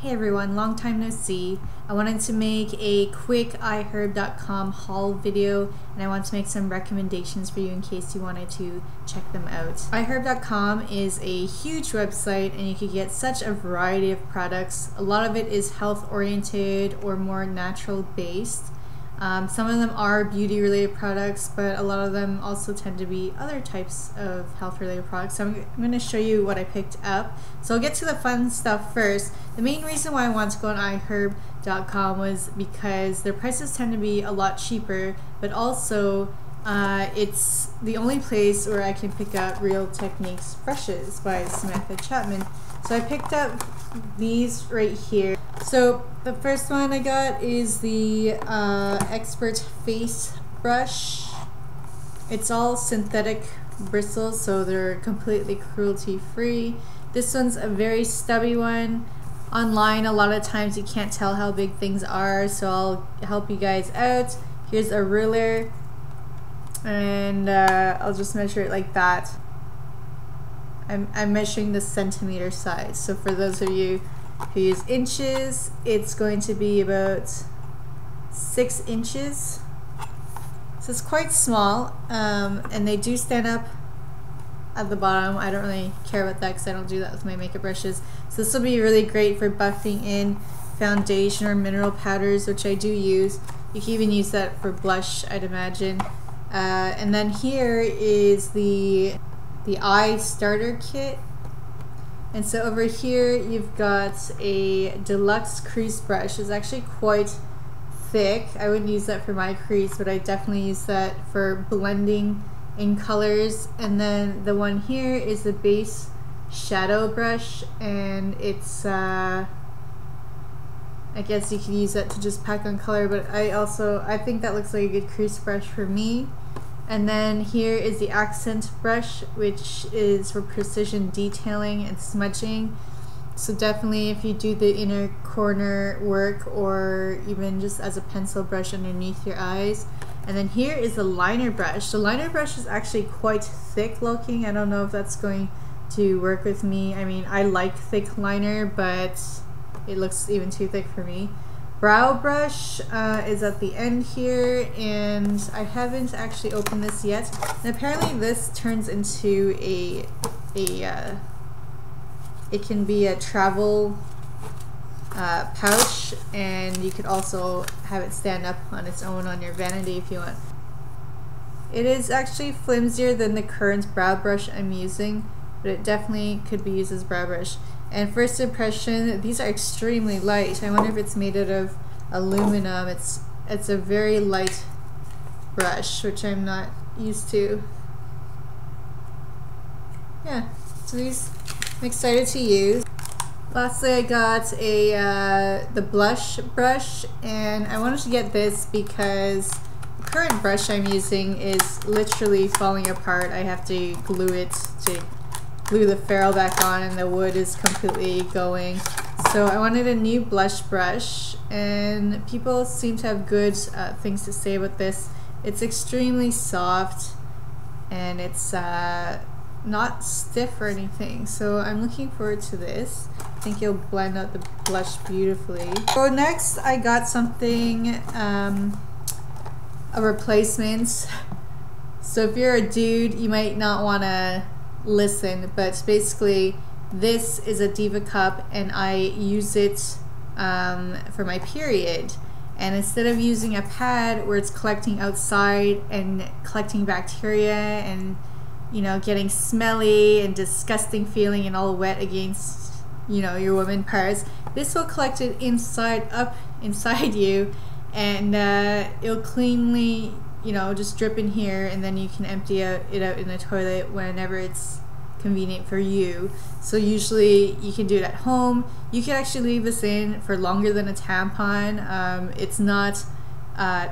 Hey everyone, long time no see. I wanted to make a quick iHerb.com haul video, and I want to make some recommendations for you in case you wanted to check them out. iHerb.com is a huge website and you can get such a variety of products. A lot of it is health oriented or more natural based. Some of them are beauty related products, but a lot of them also tend to be other types of health related products. So I'm going to show you what I picked up. So I'll get to the fun stuff first. The main reason why I want to go on iHerb.com was because their prices tend to be a lot cheaper, but also it's the only place where I can pick up Real Techniques brushes by Samantha Chapman. So I picked up these right here. So the first one I got is the Expert Face Brush. It's all synthetic bristles, so they're completely cruelty free. This one's a very stubby one. Online, a lot of times you can't tell how big things are, so I'll help you guys out. Here's a ruler, and I'll just measure it like that. I'm measuring the centimeter size, so for those of you who use inches, it's going to be about 6 inches. So it's quite small, and they do stand up at the bottom. I don't really care about that because I don't do that with my makeup brushes. So this will be really great for buffing in foundation or mineral powders, which I do use. You can even use that for blush, I'd imagine. And then here is the eye starter kit. And so over here you've got a deluxe crease brush. It's actually quite thick. I wouldn't use that for my crease, but I definitely use that for blending in colors. And then the one here is the base shadow brush, and it's I guess you could use that to just pack on color, but I think that looks like a good crease brush for me. And then here is the accent brush, which is for precision detailing and smudging. So definitely if you do the inner corner work, or even just as a pencil brush underneath your eyes. And then here is the liner brush. The liner brush is actually quite thick looking. I don't know if that's going to work with me. I mean, I like thick liner, but it looks even too thick for me. Brow brush is at the end here, and I haven't actually opened this yet. And apparently this turns into it can be a travel pouch, and you could also have it stand up on its own on your vanity if you want. It is actually flimsier than the current brow brush I'm using, but it definitely could be used as brow brush. And first impression, these are extremely light. I wonder if it's made out of aluminum. It's a very light brush, which I'm not used to. Yeah, so these I'm excited to use. Lastly, I got the blush brush, and I wanted to get this because the current brush I'm using is literally falling apart. I have to glue it to glue the ferrule back on, and the wood is completely going. So I wanted a new blush brush, and people seem to have good things to say about this. It's extremely soft, and it's not stiff or anything, so I'm looking forward to this. I think you'll blend out the blush beautifully. So next I got something, a replacement. So if you're a dude, you might not want to listen, but basically this is a Diva cup, and I use it for my period. And instead of using a pad where it's collecting outside and collecting bacteria and, you know, getting smelly and disgusting feeling and all wet against, you know, your woman parts, this will collect it up inside you, and it'll cleanly, you know, just drip in here, and then you can empty it out in the toilet whenever it's convenient for you. So usually you can do it at home. You can actually leave this in for longer than a tampon. It's not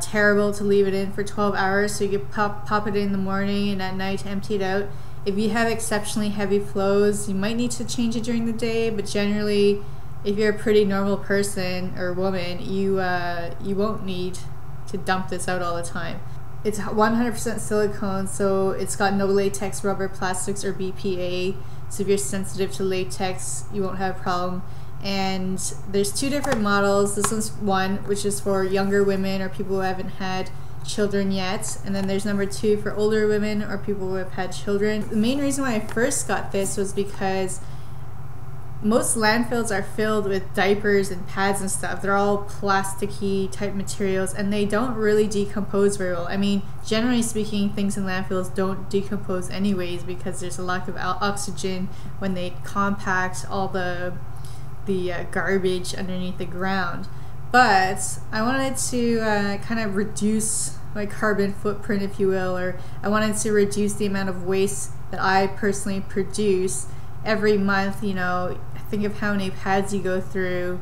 terrible to leave it in for 12 hours, so you can pop it in the morning and at night empty it out. If you have exceptionally heavy flows, you might need to change it during the day, but generally if you're a pretty normal person or woman, you won't need to dump this out all the time. It's 100% silicone, so it's got no latex, rubber, plastics, or BCAA. So if you're sensitive to latex, you won't have a problem. and there's 2 different models. This one's one, which is for younger women or people who haven't had children yet, and then there's number 2 for older women or people who have had children. The main reason why I first got this was because most landfills are filled with diapers and pads and stuff. They're all plasticky type materials, and they don't really decompose very well. I mean, generally speaking, things in landfills don't decompose anyways because there's a lack of oxygen when they compact all the garbage underneath the ground. But I wanted to kind of reduce my carbon footprint, if you will, or I wanted to reduce the amount of waste that I personally produce every month. You know, think of how many pads you go through,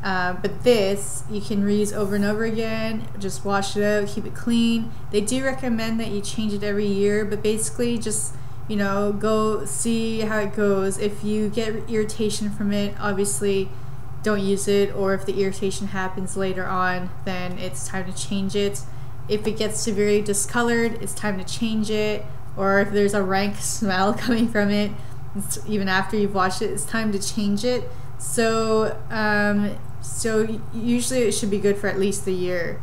but this you can reuse over and over again. Just wash it out, keep it clean. They do recommend that you change it every year, but basically just, you know, go see how it goes. If you get irritation from it, obviously don't use it, or if the irritation happens later on, then it's time to change it. If it gets severely discolored, it's time to change it, or if there's a rank smell coming from it, even after you've washed it, it's time to change it. So usually it should be good for at least a year.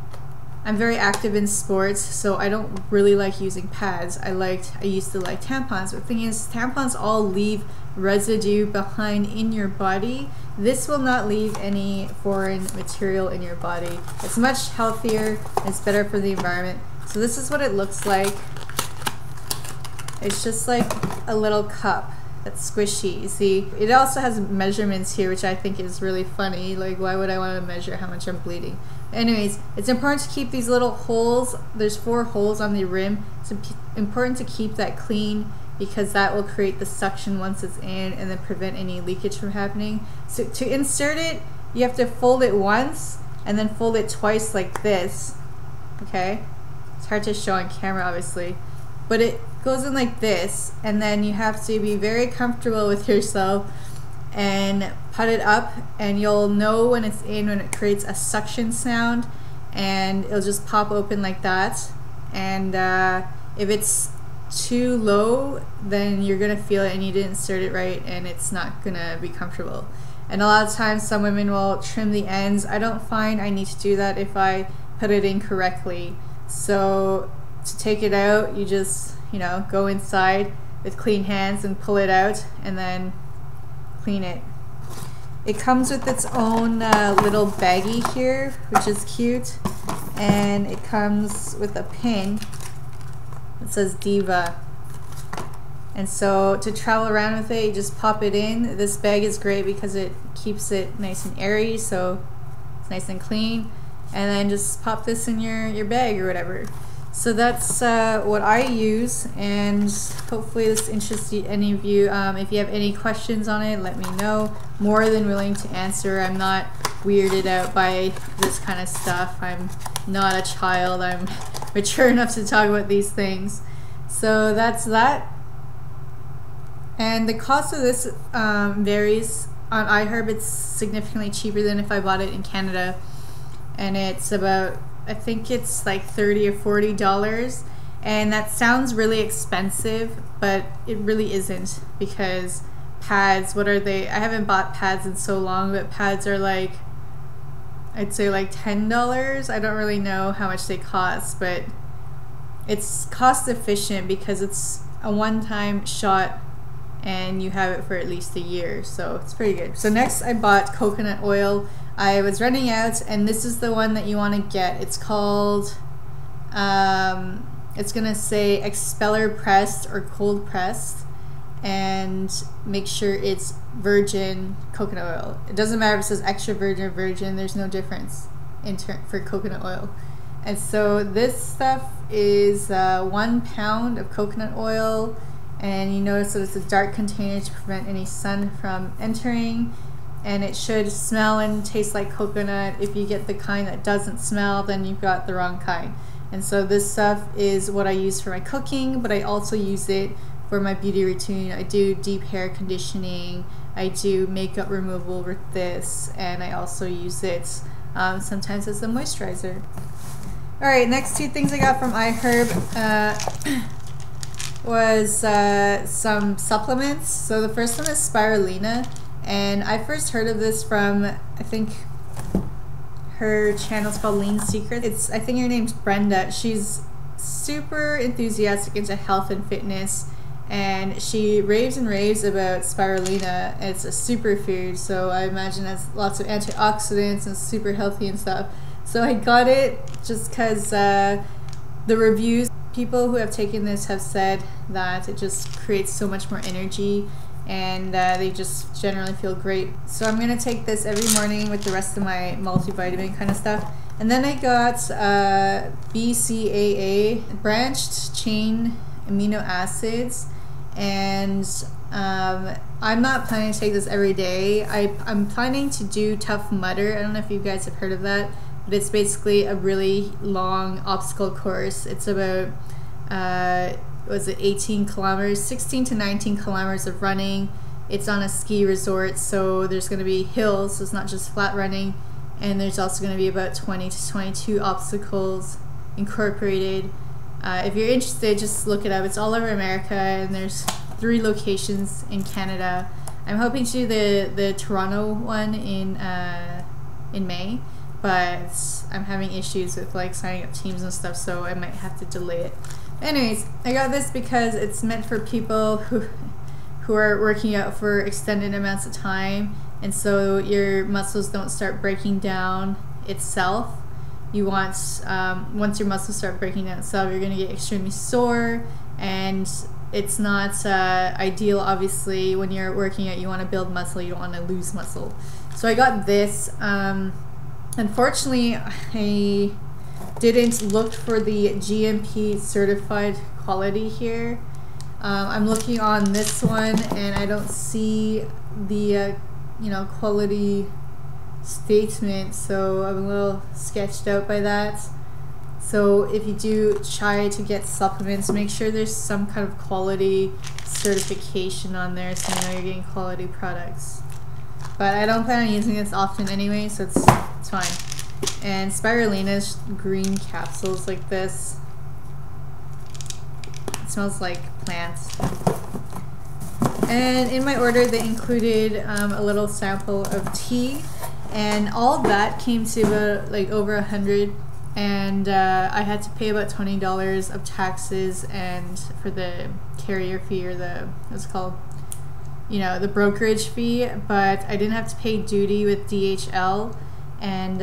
I'm very active in sports, so I don't really like using pads. I used to like tampons, but the thing is, tampons all leave residue behind in your body. This will not leave any foreign material in your body. It's much healthier, it's better for the environment. So this is what it looks like. It's just like a little cup that's squishy. See, it also has measurements here, which I think is really funny. Like, why would I want to measure how much I'm bleeding? Anyways, it's important to keep these little holes. There's 4 holes on the rim. It's important to keep that clean because that will create the suction once it's in and then prevent any leakage from happening. So to insert it, you have to fold it once and then fold it twice like this. Okay? It's hard to show on camera, obviously. But it goes in like this, and then you have to be very comfortable with yourself and put it up, and you'll know when it's in when it creates a suction sound, and it'll just pop open like that. And if it's too low, then you're gonna feel it and you didn't insert it right, and it's not gonna be comfortable. And a lot of times some women will trim the ends. I don't find I need to do that if I put it in correctly. So to take it out, you just, you know, go inside with clean hands and pull it out and then clean it. It comes with its own little baggie here, which is cute, and it comes with a pin that says Diva. And so to travel around with it, you just pop it in. This bag is great because it keeps it nice and airy, so it's nice and clean. And then just pop this in your bag or whatever. So that's what I use, and hopefully this interests any of you. If you have any questions on it, let me know. More than willing to answer. I'm not weirded out by this kind of stuff. I'm not a child. I'm mature enough to talk about these things. So that's that. And the cost of this varies. On iHerb, it's significantly cheaper than if I bought it in Canada, and it's about, I think it's like $30 or $40, and that sounds really expensive, but it really isn't, because pads, what are they? I haven't bought pads in so long, but pads are like, I'd say like $10. I don't really know how much they cost, but it's cost efficient because it's a one-time shot and you have it for at least a year, so it's pretty good. So next I bought coconut oil. I was running out, and this is the one that you want to get. It's called, it's gonna say expeller pressed or cold pressed, and make sure it's virgin coconut oil. It doesn't matter if it says extra virgin or virgin, there's no difference for coconut oil. And so this stuff is 1 pound of coconut oil, and you notice that it's a dark container to prevent any sun from entering. And it should smell and taste like coconut. If you get the kind that doesn't smell, then you've got the wrong kind. And so this stuff is what I use for my cooking, but I also use it for my beauty routine. I do deep hair conditioning, I do makeup removal with this, and I also use it sometimes as a moisturizer. Alright, next 2 things I got from iHerb was some supplements. So the first one is Spirulina. And I first heard of this from, I think her channel's called Lean Secrets. I think her name's Brenda. She's super enthusiastic into health and fitness, and she raves and raves about spirulina. It's a superfood, so I imagine it has lots of antioxidants and super healthy and stuff. So I got it just because the reviews, people who have taken this have said that it just creates so much more energy, and they just generally feel great. So I'm gonna take this every morning with the rest of my multivitamin kind of stuff. And then I got BCAA, branched chain amino acids, and I'm not planning to take this every day. I'm planning to do Tough Mudder. I don't know if you guys have heard of that, but it's basically a really long obstacle course. It's about was it 18 kilometers, 16 to 19 kilometers of running. It's on a ski resort, so there's going to be hills, so it's not just flat running, and there's also going to be about 20 to 22 obstacles incorporated. If you're interested, just look it up. It's all over America, and there's 3 locations in Canada. I'm hoping to do the Toronto one in May, but I'm having issues with like signing up teams and stuff, so I might have to delay it. Anyways, I got this because it's meant for people who are working out for extended amounts of time, and so your muscles don't start breaking down itself. You want, once your muscles start breaking down itself, you're going to get extremely sore, and it's not ideal, obviously. When you're working out, you want to build muscle, you don't want to lose muscle. So I got this. Unfortunately, I didn't look for the GMP certified quality here. I'm looking on this one, and I don't see the quality statement, so I'm a little sketched out by that. So if you do try to get supplements, make sure there's some kind of quality certification on there, so you know you're getting quality products. But I don't plan on using this often anyway, so it's fine. And spirulina's green capsules like this. It smells like plants. And in my order, they included a little sample of tea, and all of that came to about like over $100, and I had to pay about $20 of taxes and for the carrier fee, or the what's it called, the brokerage fee, but I didn't have to pay duty with DHL, and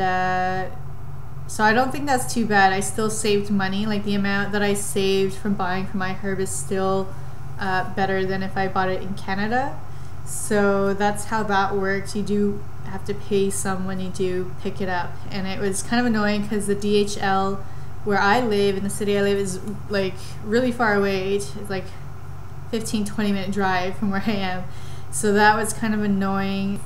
so I don't think that's too bad. I still saved money. Like, the amount that I saved from buying from iHerb is still better than if I bought it in Canada. So that's how that works. You do have to pay some when you do pick it up, and it was kind of annoying because the DHL where I live, in the city I live, is like really far away. It's like 15-20 minute drive from where I am, so that was kind of annoying.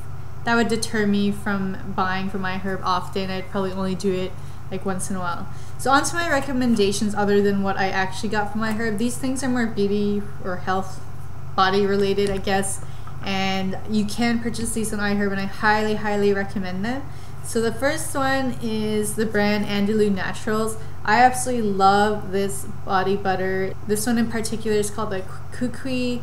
That would deter me from buying from iHerb often. I'd probably only do it like once in a while. So on to my recommendations other than what I actually got from iHerb. These things are more beauty or health, body related, I guess, and you can purchase these on iHerb, and I highly, highly recommend them. So the first one is the brand Andalou Naturals. I absolutely love this body butter. This one in particular is called the Kukui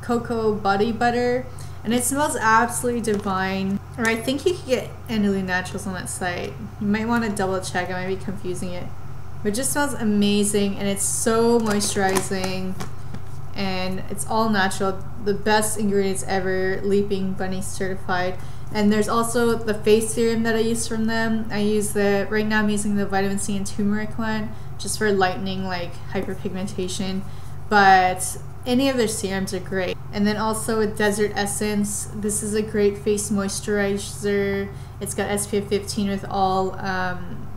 Cocoa Body Butter, and it smells absolutely divine. Or I think you could get Andalou Naturals on that site. You might want to double check, I might be confusing it. But it just smells amazing, and it's so moisturizing, and it's all natural. The best ingredients ever, Leaping Bunny certified. And there's also the face serum that I use from them. Right now I'm using the vitamin C and turmeric one, just for lightening, like hyperpigmentation. But any of their serums are great. And then also a Desert Essence. This is a great face moisturizer. It's got SPF 15 with all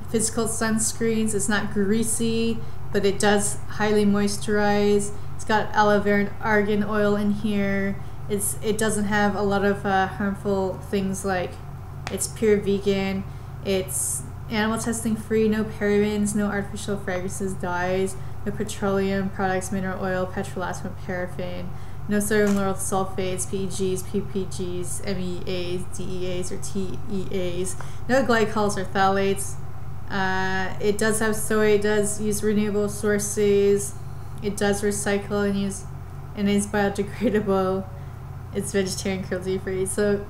physical sunscreens. It's not greasy, but it does highly moisturize. It's got aloe vera and argan oil in here. It doesn't have a lot of harmful things, like it's pure vegan. It's animal testing free, no parabens, no artificial fragrances, dyes, no petroleum products, mineral oil, petrolatum, paraffin, no sodium lauryl sulfates, PEGs, PPGs, MEAs, DEAs, or TEAs, no glycols or phthalates. It does have soy, it does use renewable sources, it does recycle and is biodegradable. it's vegetarian, cruelty free, so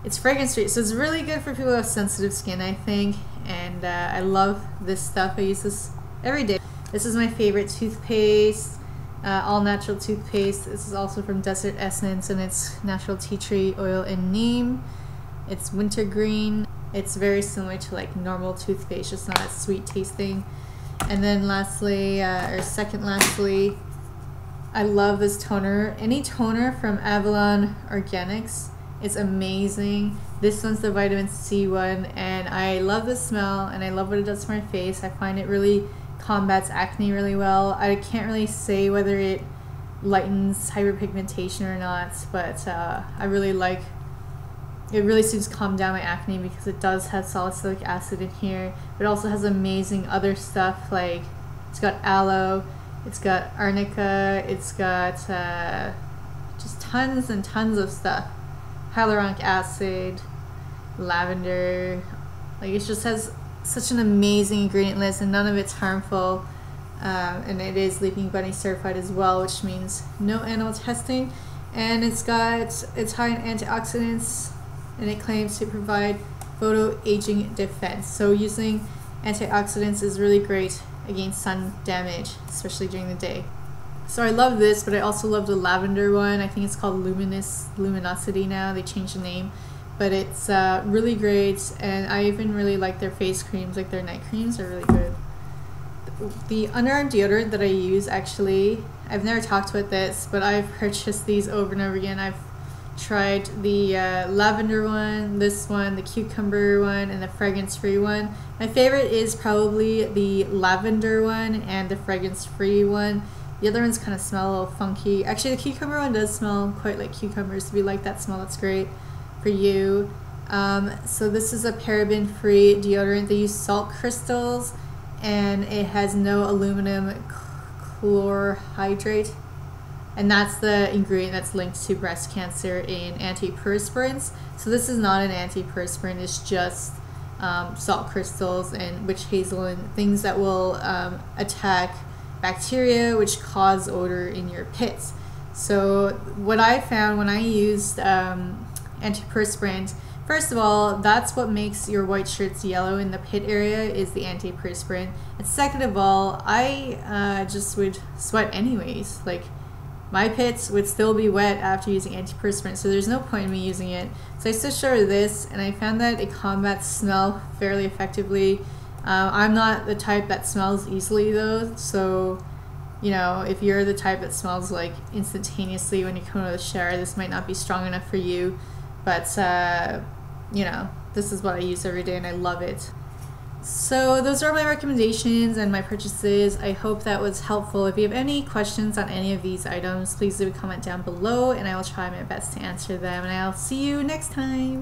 it's fragrance free. So it's really good for people who have sensitive skin, I think. And I love this stuff. I use this every day. This is my favorite toothpaste, all natural toothpaste. This is also from Desert Essence, and it's natural tea tree oil and neem. It's wintergreen. It's very similar to like normal toothpaste, just not as sweet tasting. And then lastly, lastly, I love this toner. Any toner from Avalon Organics is amazing. This one's the vitamin C one, and I love the smell and I love what it does for my face. I find it really combats acne really well. I can't really say whether it lightens hyperpigmentation or not, but I really like it. Really seems to calm down my acne because it does have salicylic acid in here, but it also has amazing other stuff, like it's got aloe, it's got arnica, it's got just tons and tons of stuff. Hyaluronic acid, lavender, like it just has such an amazing ingredient list, and none of it's harmful. And it is Leaping Bunny certified as well, which means no animal testing. And it's high in antioxidants, and it claims to provide photo-aging defense. So using antioxidants is really great against sun damage, especially during the day. So I love this, but I also love the lavender one. I think it's called Luminosity now. They changed the name, but it's really great. And I even really like their face creams, like their night creams are really good. The underarm deodorant that I use, actually, I've never talked about this, but I've purchased these over and over again. I've tried the lavender one, this one, the cucumber one, and the fragrance-free one. My favorite is probably the lavender one and the fragrance-free one. The other ones kind of smell a little funky. Actually, the cucumber one does smell quite like cucumbers. If you like that smell, that's great for you. So this is a paraben-free deodorant. They use salt crystals, and it has no aluminum chlorhydrate. And that's the ingredient that's linked to breast cancer in antiperspirants. So this is not an antiperspirant. It's just salt crystals and witch hazel and things that will attack bacteria which cause odor in your pits. So what I found when I used antiperspirant, first of all, that's what makes your white shirts yellow in the pit area, is the antiperspirant. And second of all, I just would sweat anyways. Like, my pits would still be wet after using antiperspirant, so there's no point in me using it. So I switched over to this, and I found that it combats smell fairly effectively. I'm not the type that smells easily though, so you know, if you're the type that smells like instantaneously when you come out of the shower, this might not be strong enough for you. But you know, this is what I use every day and I love it. So those are my recommendations and my purchases. I hope that was helpful. If you have any questions on any of these items, please leave a comment down below and I will try my best to answer them, and I'll see you next time.